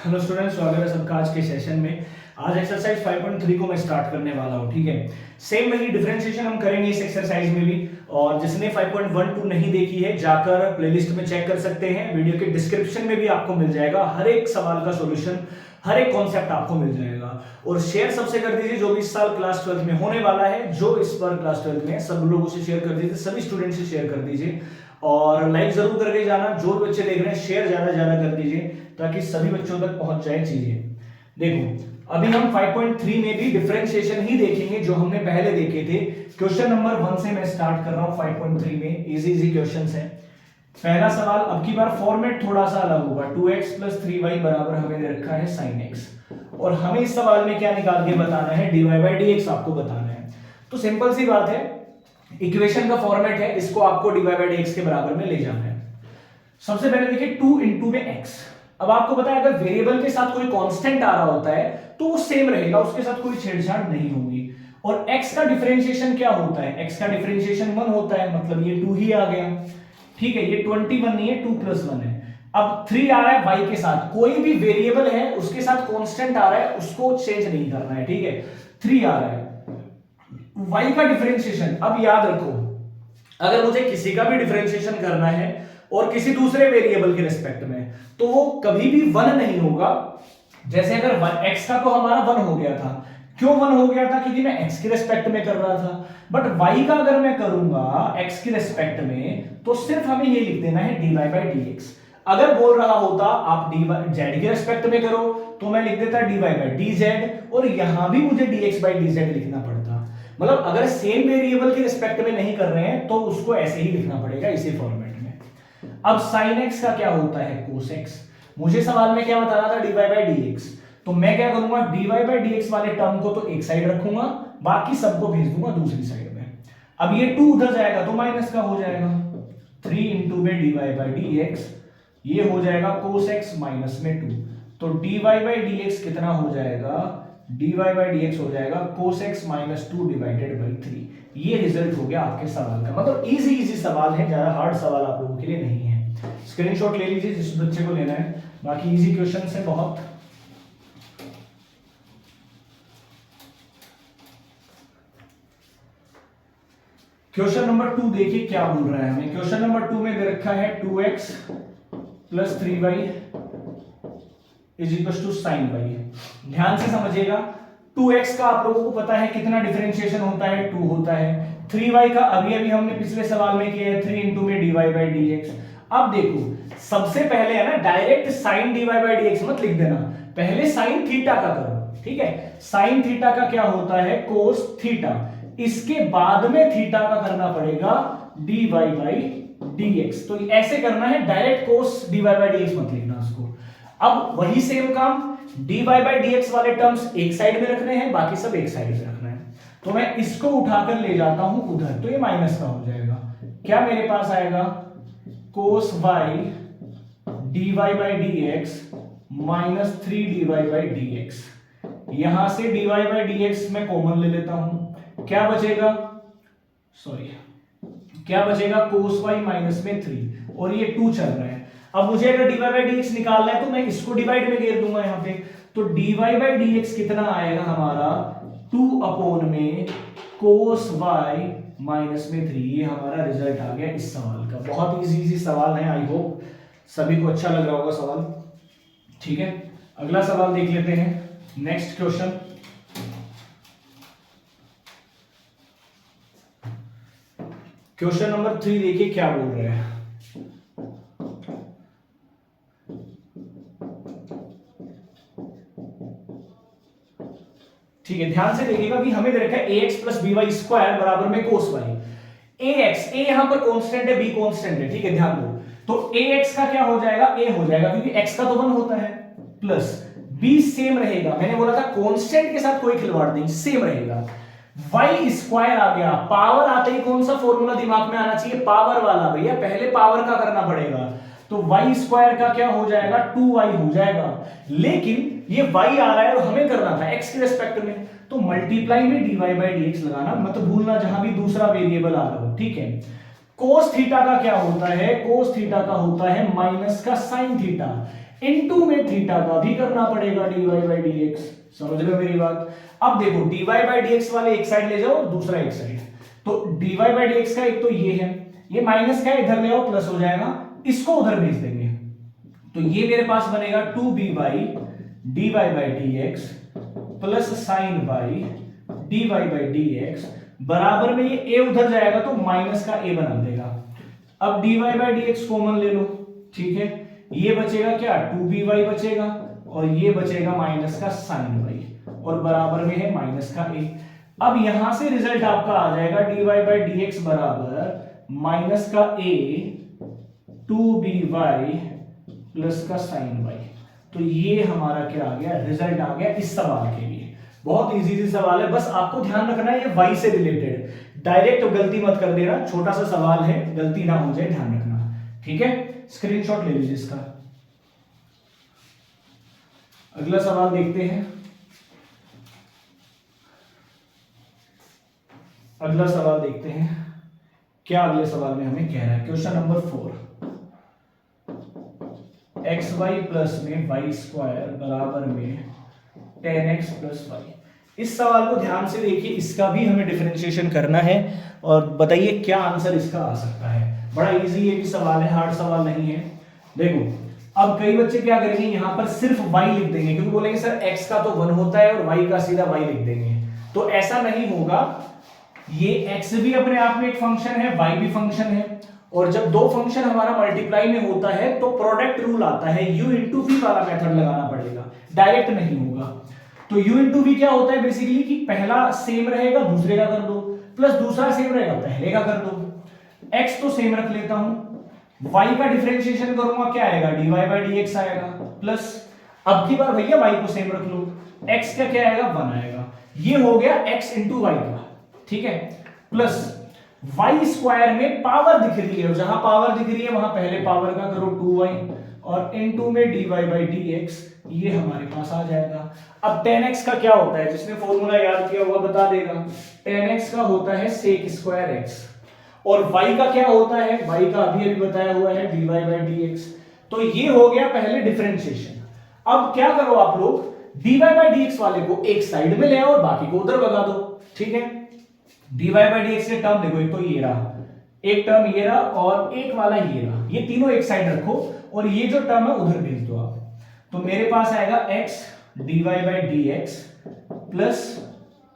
Hello students, स्वागत है सबका आज के सेशन में। आज एक्सरसाइज 5.3 को मैं स्टार्ट करने वाला हूं। ठीक है, सेम वही डिफरेंशिएशन हम करेंगे इस एक्सरसाइज में भी। और जिसने 5.12 नहीं देखी है जाकर प्लेलिस्ट में चेक कर सकते हैं। वीडियो के डिस्क्रिप्शन में भी आपको मिल जाएगा हर एक सवाल का सॉल्यूशन, हर एक कॉन्सेप्ट आपको मिल जाएगा। और शेयर सबसे कर दीजिए जो भी इस साल क्लास 12 में होने वाला है, जो इस बार क्लास 12 में है, सब लोगों से शेयर कर दीजिए, सभी स्टूडेंट से शेयर कर दीजिए। और लाइक जरूर करके जाना, जो भी बच्चे देख रहे हैं शेयर ज्यादा ज्यादा कर दीजिए ताकि सभी बच्चों तक पहुंच जाए चीजें। देखो अभी हम 5.3 में भी डिफरेंशिएशन ही देखेंगे जो हमने पहले देखे थे। क्वेश्चन नंबर 1 से मैं स्टार्ट कर रहा हूं 5.3 में। इजी इजी क्वेश्चंस हैं। पहला सवाल, अब की बार फॉर्मेट थोड़ा सा अलग होगा। 2x + 3y बराबर हमें दे रखा है sin x, और हमें इस सवाल में क्या निकाल के बताना है, dy/dx आपको बताना है। तो सिंपल सी बात है, इक्वेशन का फॉर्मेट है, इसको आपको dy/dx के बराबर में ले जाना है। सबसे पहले देखिए 2 × में x। अब आपको पता है अगर वेरिएबल के साथ कोई कांस्टेंट आ रहा होता है तो वो सेम रहेगा, उसके साथ कोई छेड़छाड़ नहीं होगी। और x का डिफरेंशिएशन क्या होता है, x का डिफरेंशिएशन 1 होता है, मतलब ये 2 ही आ गया। ठीक है, ये 21 नहीं है, 2 + 1 है। अब 3 आ रहा है y के साथ, कोई भी वेरिएबल है उसके साथ कांस्टेंट आ रहा है, उसको चेंज नहीं करना है। ठीक है, 3 आ रहा है। y का डिफरेंशिएशन, अब याद रखो अगर मुझे किसी का भी डिफरेंशिएशन करना है और किसी दूसरे वेरिएबल के रिस्पेक्ट में, तो वो कभी भी 1 नहीं होगा। जैसे अगर x का तो हमारा 1 हो गया था, क्यों 1 हो गया था, क्योंकि मैं x के रिस्पेक्ट में कर रहा था। बट y का अगर मैं करूंगा x के रिस्पेक्ट में तो सिर्फ हमें ये लिख देना है dy/dx। अगर बोल रहा होता आप z के रिस्पेक्ट में करो तो मैं लिख देता dy/dz, और यहां भी मुझे dx/dz लिखना पड़ता। मतलब अगर सेम वेरिएबल के रिस्पेक्ट में नहीं कर रहे हैं तो उसको ऐसे ही लिखना पड़ेगा, इसी फॉर्मेट में। अब sin x का क्या होता है, cos x। मुझे सवाल में क्या बताना था, dy/dx। तो मैं क्या करूंगा, dy/dx वाले टर्म को तो एक साइड रखूंगा, बाकी सबको भेज दूंगा दूसरी साइड में। अब ये 2 उधर जाएगा तो माइनस का हो जाएगा, 3 × में dy/dx, ये हो जाएगा cos x माइनस में 2। तो dy/dx कितना हो जाएगा, dy/dx हो जाएगा cos x - 2 / 3। ये रिजल्ट हो गया आपके सवाल का। मतलब इजी इजी सवाल है, ज्यादा हार्ड सवाल आप लोगों के लिए नहीं है। स्क्रीनशॉट ले लीजिए जिस बच्चे को लेना है, बाकी इजी क्वेश्चन है बहुत। क्वेश्चन नंबर 2 देखिए क्या बोल रहा है हमें। क्वेश्चन नंबर 2 में दे रखा है 2x + 3y = sin y। ध्यान से समझिएगा, 2x का आप लोगों को पता है कितना डिफरेंशिएशन होता है, 2 होता है। 3y का अभी अभी हमने पिछले सवाल में किया है, 3 × में dy/dx। अब देखो सबसे पहले है ना, डायरेक्ट sin dy/dx मत लिख देना, पहले sin थीटा का करो। ठीक है, sin थीटा का क्या होता है, cos थीटा। इसके बाद में थीटा का करना पड़ेगा dy/dx। तो ऐसे करना है, डायरेक्ट cos dy/dx मत लिखना उसको। अब वही सेम काम, dy/dx वाले टर्म्स एक साइड में रखने हैं, बाकी सब एक साइड में रखना है। तो मैं इसको उठाकर ले जाता हूं उधर, तो ये माइनस का हो जाएगा। क्या मेरे पास आएगा, cos y dy/dx - 3 dy/dx। यहां से dy/dx मैं कॉमन ले लेता हूं, क्या बचेगा, सॉरी क्या बचेगा, cos y - 3, और ये 2 चल रहा है। अब मुझे अगर dy/dx निकालना है तो मैं इसको डिवाइड में घेर दूंगा यहां पे। तो dy/dx कितना आएगा हमारा, 2 में cos y - 3। ये हमारा रिजल्ट आ गया इस सवाल का। बहुत इजी इजी सवाल है, आई होप सभी को अच्छा लग रहा होगा सवाल। ठीक है, अगला सवाल देख लेते हैं। नेक्स्ट क्वेश्चन, क्वेश्चन नंबर 3 देखिए क्या बोल रहे हैं। ठीक है, ध्यान से देखिएगा कि हमें दे रखा है ax + by² बराबर में cos y। ax, a यहां पर कांस्टेंट है, b कांस्टेंट है। ठीक है, ध्यान दो। तो ax का क्या हो जाएगा, a हो जाएगा, क्योंकि x का तो 1 होता है, प्लस b सेम रहेगा। मैंने बोला था कांस्टेंट के साथ कोई खिलवाड़ नहीं, सेम रहेगा। y² आ गया, पावर आते ही कौन सा फॉर्मूला दिमाग में आना चाहिए, पावर वाला। भैया पहले पावर का करना पड़ेगा, तो y² का क्या हो जाएगा, 2y हो जाएगा। लेकिन ये y आ रहा है और हमें करना था x के रिस्पेक्ट में, तो मल्टीप्लाई में dy/dx लगाना मत भूलना, जहां भी दूसरा वेरिएबल आ रहा हो। ठीक है, cos थीटा का क्या होता है, cos थीटा का होता है माइनस का sin थीटा। इनटू में थीटा का भी करना पड़ेगा dy बाई dx। समझ रहे हो मेरी बात? अब देखो dy बाई dx वाले एक साइड ले जाओ और दूसरा एक साइड, तो dy बाई dx का एक तो ये है, ये माइनस का इधर ले आओ प्लस हो जाएगा, इसको उधर भेज देंगे, तो ये मेरे पास बनेगा 2b by dy by dx plus sign by dy by dx बराबर में ये a उधर जाएगा तो माइनस का a बना देगा। अब dy बाई dx कॉमन ले लो, ठीक है, ये बचेगा क्या 2by बचेगा और ये बचेगा माइनस का साइन y और बराबर में है माइनस का a। अब यहां से रिजल्ट आपका आ जाएगा dy बाई dx बराबर माइनस का a 2by प्लस का साइन y। तो ये हमारा क्या आ गया, रिजल्ट आ गया इस सवाल के लिए। बहुत इजी सी सवाल है, बस आपको ध्यान रखना है ये y से रिलेटेड, डायरेक्ट तो गलती मत कर देना, छोटा सा सवाल है, गलती ना हो जाए, ध्यान रखना, ठीक है। स्क्रीनशॉट ले लीजिए इसका। अगला सवाल देखते हैं। अगला सवाल देखते हैं क्या अगले सवाल में हमें कह रहा है। Question number 4, x y plus में वाई स्क्वायर बराबर में 10x प्लस वाई। इस सवाल को ध्यान से देखिए, इसका भी हमें डिफरेंशिएशन करना है और बताइए क्या आंसर इसका आ सकता है। बड़ा इजी ये भी सवाल है, हार्ड सवाल नहीं है। देखो अब कई बच्चे क्या करेंगे, यहां पर सिर्फ y लिख देंगे क्योंकि बोलेंगे सर x का तो 1 होता है और y का सीधा y लिख देंगे, तो ऐसा नहीं होगा। ये x भी अपने आप में एक फंक्शन है, y भी फंक्शन है, और जब दो फंक्शन हमारा मल्टीप्लाई में होता है तो प्रोडक्ट रूल आता है, u इंटू v वाला मेथड लगाना पड़ेगा, डायरेक्ट नहीं होगा। तो u इंटू v क्या होता है बेसिकली कि पहला सेम रहेगा दूसरे का कर दो, प्लस दूसरा सेम रहेगा पहले का कर दो। x तो सेम रख लेता हूं, y का डिफरेंशिएशन करूंगा क्या आएगा dy बाई dx आएगा, प्लस अब की बार भैया y को सेम रख लो, x का क्या आएगा 1 आएगा। ये हो गया x इंटू वाई का, ठीक है, प्लस y स्क्वायर में पावर दिख रही है, जहां पावर दिख रही है वहां पहले पावर का करो 2y और इनटू में dy बाई dx, ये हमारे पास आ जाएगा। अब 10x का क्या होता है, जिसने फॉर्मूला याद किया हुआ बता देगा, 10x का होता है sec स्क्वायर x और y का क्या होता है, y का अभी अभी बताया हुआ है dy बाई dx। तो ये हो गया पहले डिफरेंशिएशन। अब क्या करो आप लोग, dy बाई dx वाले को एक साइड में ले आओ और बाकी को उधर भगा दो, ठीक है। dy बाई dx के टर्म देखो, एक तो ये रहा, एक टर्म ये रहा और एक वाला ये रहा, ये तीनों एक साइड रखो और ये जो टर्म है उधर भेज दो आप, तो मेरे पास आएगा x dy by dx plus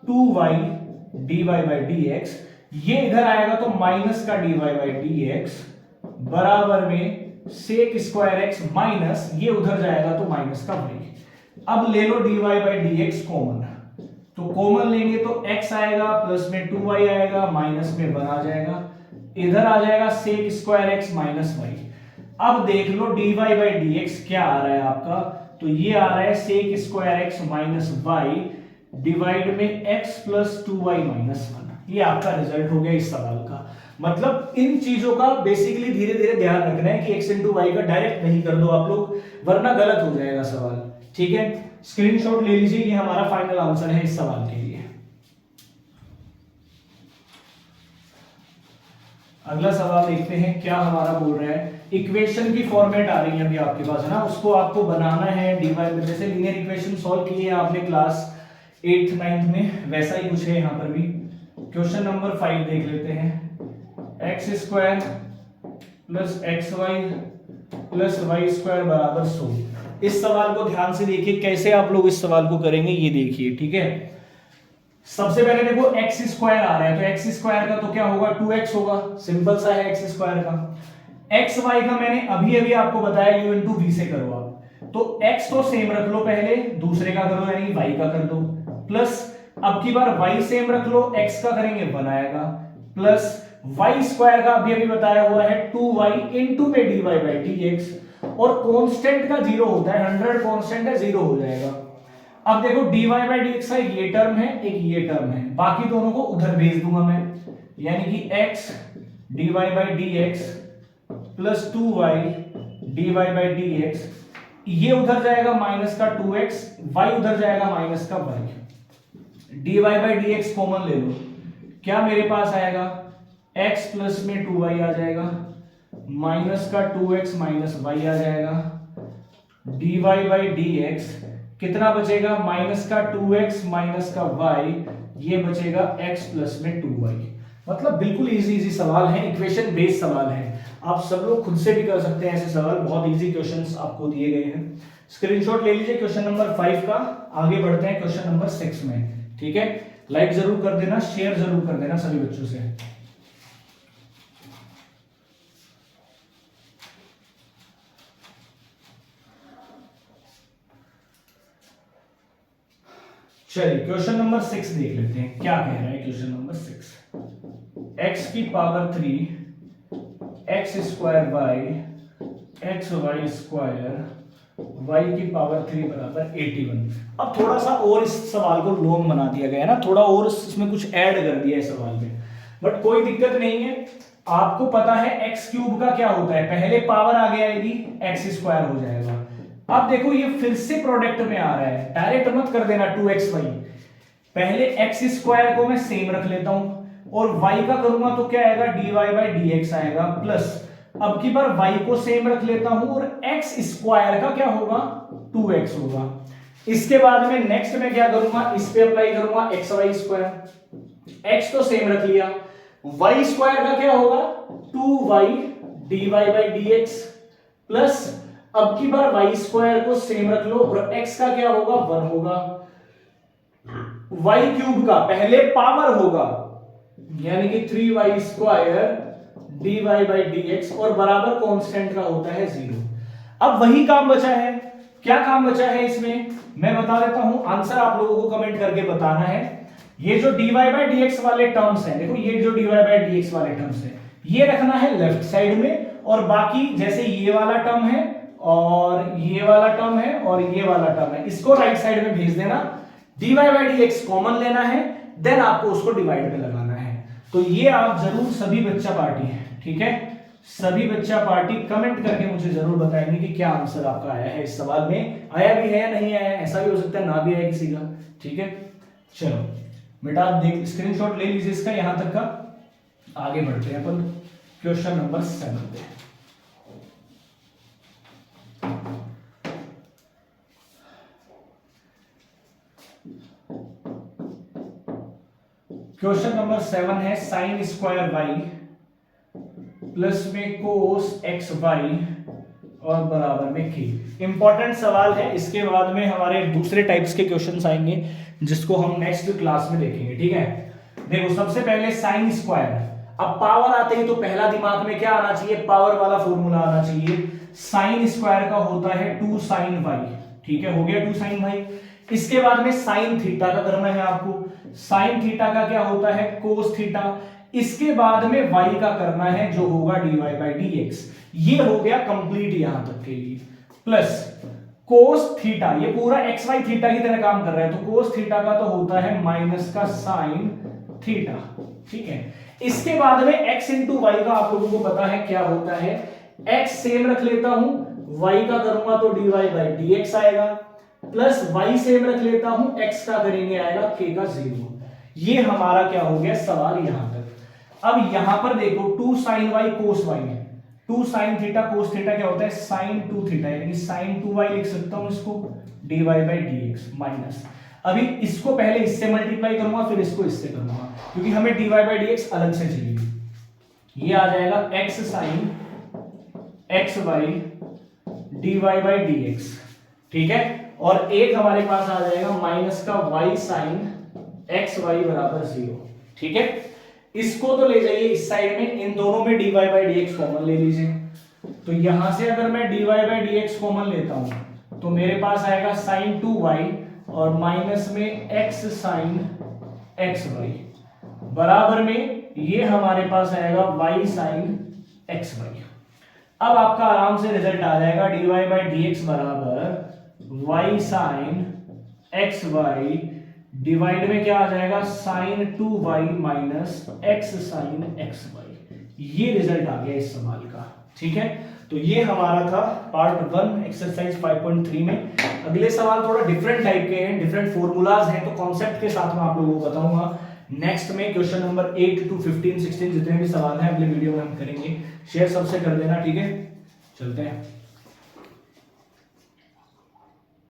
2y dy by dx, ये इधर आएगा तो माइनस का dy बाई dx बराबर में sec स्क्वायर x माइनस ये उधर जाएगा तो माइनस का y। अब ले लो dy बाई dx कॉमन, तो कॉमन लेंगे तो x आएगा प्लस में 2y आएगा माइनस में 1 आ जाएगा, इधर आ जाएगा sec square x minus y। अब देख लो dy बाई dx क्या आ रहा है आपका, तो ये आ रहा है sec square x minus y divide में x प्लस 2y माइनस 1। ये आपका रिजल्ट हो गया इस सवाल का। मतलब इन चीजों का बेसिकली धीरे धीरे ध्यान रखना है कि x इंटू वाई का डायरेक्ट नहीं कर दो आप लोग, वरना गलत हो जाएगा सवाल, ठीक है। स्क्रीनशॉट ले लीजिए, ये हमारा फाइनल आंसर है इस सवाल के लिए। अगला सवाल देखते हैं क्या हमारा बोल रहा है। इक्वेशन की फॉर्मेट आ रही है अभी आपके पास, है ना, उसको आपको बनाना है डिवाइड, जैसे लीनियर इक्वेशन सॉल्व की है आपने क्लास 8th 9th में, वैसा ही कुछ है यहाँ पर भी। क्वेश्चन नंबर 5 देख लेते हैं। X square plus x y plus y square बराबर 100। इस सवाल को ध्यान से देखिए, कैसे आप लोग इस सवाल को करेंगे ये देखिए, ठीक है। सबसे पहले देखो एक्स स्क्वायर आ रहा है, तो एक्स स्क्वायर का तो क्या होगा 2x होगा, सिंपल सा है एक्स स्क्वायर का। एक्स वाई का मैंने अभी अभी आपको बताया u इंटू वी से करो आप, तो x तो सेम रख लो पहले, दूसरे का करो यानी y का कर दो, प्लस अब की बार y सेम रख लो, x का करेंगे 1 आएगा, प्लस y स्क्वायर का अभी अभी बताया हुआ है 2y इंटू में dy बाई dx, और कांस्टेंट का 0 होता है, 100 कांस्टेंट है 0 हो जाएगा। अब देखो dy बाई dx का ये टर्म है, एक ये टर्म है, बाकी दोनों को उधर भेज दूंगा मैं, यानी कि x dy by dx plus 2y dy by dx, ये उधर जाएगा माइनस का 2x, y उधर जाएगा माइनस का y। dy by dx common ले लो, क्या मेरे पास आएगा x प्लस में 2y आ जाएगा, माइनस का 2x माइनस y आ जाएगा, d y by d x, कितना बचेगा माइनस का 2x माइनस का y, ये बचेगा x प्लस में 2y। मतलब बिल्कुल इजी इजी सवाल है, इक्वेशन बेस्ड सवाल है, आप सब लोग खुद से भी कर सकते हैं ऐसे सवाल, बहुत इजी क्वेश्चंस आपको दिए गए हैं। स्क्रीनशॉट ले लीजिए क्वेश्चन नंबर 5 का। आगे बढ़ते हैं क्वेश्चन नंबर 6 में, ठीक है। लाइक जरूर कर देना, शेयर जरूर कर देना सभी बच्चों से। चलिए क्वेश्चन नंबर 6 देख लेते हैं क्या कह रहा है। क्वेश्चन नंबर 6, x की power 3 x square by x y square y की पावर 3 बराबर 81। अब थोड़ा सा और इस सवाल को लॉन्ग बना दिया गया है ना, थोड़ा और इसमें कुछ ऐड कर दिया है सवाल में, बट कोई दिक्कत नहीं है। आपको पता है एक्स क्यूब का क्या होता है, पहले पावर आगे आएगी एक्स स्क्वायर हो जाएगा। अब देखो ये फिर से प्रोडक्ट में आ रहा है, डायरेक्ट मत कर देना 2xy, पहले एक्स स्क्वायर को मैं सेम रख लेता हूं और y का करूंगा तो क्या आएगा dy बाई dx आएगा, प्लस अब की बार y को सेम रख लेता हूं और x स्क्वायर का क्या होगा 2x होगा। इसके बाद में नेक्स्ट में क्या करूंगा, इस पे अप्लाई करूंगा एक्स वाई स्क्वायर, x तो सेम रख लिया, y स्क्वायर का क्या होगा 2y dy by dx, plus अब की बार y स्क्वायर को सेम रख लो और x का क्या होगा 1 होगा, y क्यूब का पहले पावर होगा यानी कि 3y square dy by dx और बराबर कांस्टेंट का होता है 0। अब वही काम बचा है, क्या काम बचा है इसमें मैं बता देता हूं, आंसर आप लोगों को कमेंट करके बताना है। ये जो dy बाई dx वाले टर्म्स हैं, देखो ये जो dy बाई dx वाले टर्म्स हैं ये रखना है लेफ्ट साइड में, और बाकी जैसे ये वाला टर्म है और ये वाला टर्म है और ये वाला टर्म है, इसको राइट साइड में भेज देना। dy बाई dx कॉमन लेना है, देन आपको उसको डिवाइड में लगाना है। तो ये आप जरूर सभी बच्चा पार्टी है, ठीक है, सभी बच्चा पार्टी कमेंट करके मुझे जरूर बताएंगे कि क्या आंसर आपका आया है इस सवाल में, आया भी है या नहीं आया, ऐसा भी हो सकता है ना भी आया किसी का, ठीक है। चलो बेटा देख स्क्रीनशॉट ले लीजिए इसका यहां तक का। आगे बढ़ते हैं अपन क्वेश्चन नंबर 7 पे। क्वेश्चन नंबर 7 है साइन स्क्वायर वाई प्लस में कोस एक्स वाई और बराबर में की। इंपॉर्टेंट सवाल है, इसके बाद में हमारे दूसरे टाइप्स के क्वेश्चंस आएंगे जिसको हम नेक्स्ट क्लास में देखेंगे, ठीक है। देखो सबसे पहले साइन स्क्वायर, अब पावर आते ही तो पहला दिमाग में क्या आना चाहिए, पावर वाला फॉर्मूला आना चाहिए। साइन स्क्वायर का होता है 2 साइन वाई, ठीक है, हो गया 2 साइन वाई। इसके बाद में साइन थीटा का करना है आपको, साइन थीटा का क्या होता है कोस थीटा। इसके बाद में y का करना है जो होगा dy बाई dx। ये हो गया कंप्लीट यहां तक के लिए, प्लस कोस थीटा, ये पूरा एक्स वाई थीटा की तरह काम कर रहा है, तो कोस थीटा का तो होता है माइनस का साइन थीटा, ठीक है। इसके बाद में x इंटू वाई का आप लोगों को पता है क्या होता है, x सेम रख लेता हूं, y का करूंगा तो dy बाई dx आएगा, प्लस y सेम रख लेता हूं, x का करेंगे आएगा k का 0। ये हमारा क्या हो गया सवाल यहां तक। अब यहां पर देखो 2 साइन वाई कोस वाई है, 2 साइन थीटा कोस थीटा क्या होता है साइन 2 थीटा, यानी साइन 2y लिख सकता हूं इसको dy बाई dx माइनस, अभी इसको पहले इससे मल्टीप्लाई करूंगा फिर इसको इससे करूंगा क्योंकि हमें dy बाई dx अलग से चाहिए। ये आ जाएगा x sine x y dy by dx, ठीक है, और एक हमारे पास आ जाएगा माइनस का y साइन x y बराबर 0, ठीक है। इसको तो ले जाइए इस साइड में, इन दोनों में dy बाई dx कॉमन ले लीजिए, तो यहां से अगर मैं dy बाई dx कॉमन लेता हूं तो मेरे पास आएगा साइन 2y और माइनस में x साइन x y बराबर में ये हमारे पास आएगा y साइन x y। अब आपका आराम से रिजल्ट आ जाएगा dy बाई dx बराबर y sine x y divide में क्या आ जाएगा sine 2y minus x sine xy। ये रिजल्ट आ गया इस सवाल का, ठीक है। तो ये हमारा था पार्ट 1 एक्सरसाइज 5.3 में। अगले सवाल थोड़ा डिफरेंट टाइप के हैं, डिफरेंट फॉर्मूलाज हैं, तो कॉन्सेप्ट के साथ में आप लोगों को बताऊंगा नेक्स्ट में। क्वेश्चन नंबर 8 to 15 16 जितने भी सवाल हैं अगले वीडियो में हम करेंगे। शेयर सबसे कर देना, ठीक है। चलते हैं।